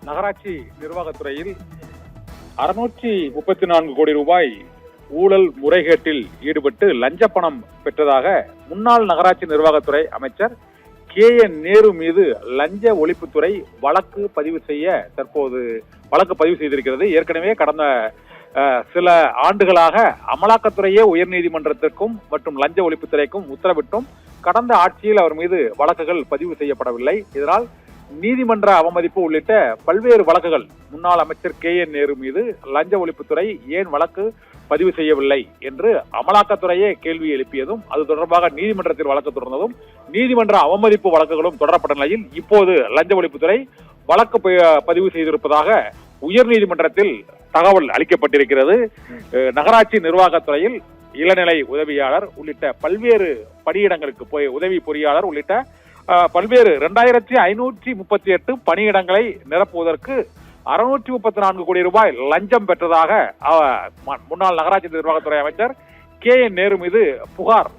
நகராட்சி நிர்வாகத்துறையில் 634 கோடி ரூபாய் ஊழல் முறைகேட்டில் ஈடுபட்டு லஞ்ச பணம் பெற்றதாக முன்னாள் நகராட்சி நிர்வாகத்துறை அமைச்சர் KN நேரு மீது லஞ்ச ஒழிப்புத்துறை வழக்கு பதிவு செய்திருக்கிறது. ஏற்கனவே கடந்த சில ஆண்டுகளாக அமலாக்கத்துறையே உயர்நீதிமன்றத்திற்கும் மற்றும் லஞ்ச ஒழிப்புத்துறைக்கும் உத்தரவிட்டும் கடந்த ஆட்சியில் அவர் மீது வழக்குகள் பதிவு செய்யப்படவில்லை. இதனால் நீதிமன்ற அவமதிப்பு உள்ளிட்ட பல்வேறு வழக்குகள் முன்னாள் அமைச்சர் KN நேரு மீது லஞ்ச ஒழிப்புத்துறை ஏன் வழக்கு பதிவு செய்யவில்லை என்று அமலாக்கத்துறையே கேள்வி எழுப்பியதும் அது தொடர்பாக நீதிமன்றத்தில் வழக்கு தொடர்ந்ததும் நீதிமன்ற அவமதிப்பு வழக்குகளும் தொடரப்பட்ட நிலையில் இப்போது லஞ்ச ஒழிப்புத்துறை வழக்கு பதிவு செய்திருப்பதாக உயர்நீதிமன்றத்தில் தகவல் அளிக்கப்பட்டிருக்கிறது. நகராட்சி நிர்வாகத்துறையில் இளநிலை உதவியாளர் உள்ளிட்ட பல்வேறு பணியிடங்களுக்கு போய் உதவி பொறியாளர் உள்ளிட்ட பல்வேறு 2538 பணியிடங்களை நிரப்புவதற்கு 634 கோடி ரூபாய் லஞ்சம் பெற்றதாக முன்னாள் நகராட்சி நிர்வாகத்துறை அமைச்சர் KN நேரு மீது புகார்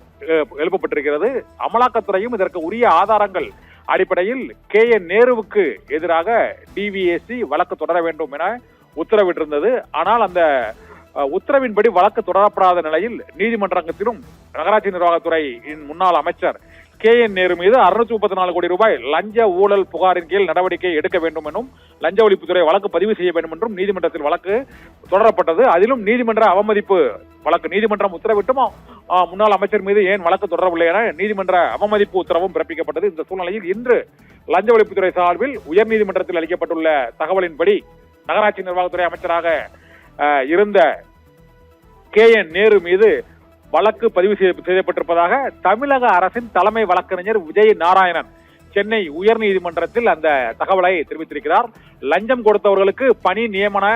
எழுப்பப்பட்டிருக்கிறது. அமலாக்கத்துறையும் இதற்கு உரிய ஆதாரங்கள் அடிப்படையில் KN நேருவுக்கு எதிராக DVAC வழக்கு தொடர வேண்டும் என உத்தரவிட்டிருந்தது. ஆனால் அந்த உத்தரவின்படி வழக்கு தொடரப்படாத நிலையில் நீதிமன்றத்திலும் நகராட்சி நிர்வாகத்துறையின் முன்னாள் அமைச்சர் KN நேரு மீது 634 கோடி ரூபாய் லஞ்ச ஊழல் புகாரின் கீழ் நடவடிக்கை எடுக்க வேண்டும் என்றும் லஞ்ச ஒழிப்புத்துறை வழக்கு பதிவு செய்ய வேண்டும் என்றும் நீதிமன்றத்தில் வழக்கு தொடரப்பட்டது. அதிலும் நீதிமன்ற அவமதிப்பு வழக்கு நீதிமன்றம் உத்தரவிட்டும் முன்னாள் அமைச்சர் மீது ஏன் வழக்கு தொடரவில்லை என நீதிமன்ற அவமதிப்பு உத்தரவும் பிறப்பிக்கப்பட்டது. இந்த சூழ்நிலையில் இன்று லஞ்ச ஒழிப்புத்துறை சார்பில் உயர்நீதிமன்றத்தில் அளிக்கப்பட்டுள்ள தகவலின்படி நகராட்சி நிர்வாகத்துறை அமைச்சராக இருந்த KN நேரு மீது வழக்கு பதிவு செய்யப்பட்டிருப்பதாக தமிழக அரசின் தலைமை வழக்கறிஞர் விஜய் நாராயணன் சென்னை உயர்நீதிமன்றத்தில் அந்த தகவலை தெரிவித்திருக்கிறார். லஞ்சம் கொடுத்தவர்களுக்கு பணி நியமன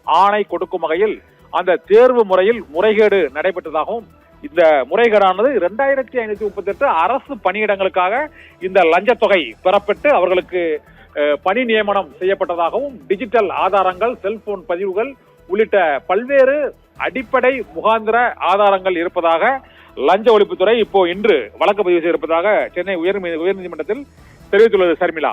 ஆணை கொடுக்கும் வகையில் அந்த தேர்வு முறையில் முறைகேடு நடைபெற்றதாகவும் இந்த முறைகேடானது 2538 அரசு பணியிடங்களுக்காக இந்த லஞ்ச தொகை பெறப்பட்டு அவர்களுக்கு பணி நியமனம் செய்யப்பட்டதாகவும் டிஜிட்டல் ஆதாரங்கள் செல்போன் பதிவுகள் உள்ளிட்ட பல்வேறு அடிப்படை முகாந்திர ஆதாரங்கள் இருப்பதாக லஞ்ச ஒழிப்புத்துறை இன்று வழக்கு பதிவு செய்திருப்பதாக சென்னை உயர்நீதிமன்றத்தில் தெரிவித்துள்ளது. சர்மிளா.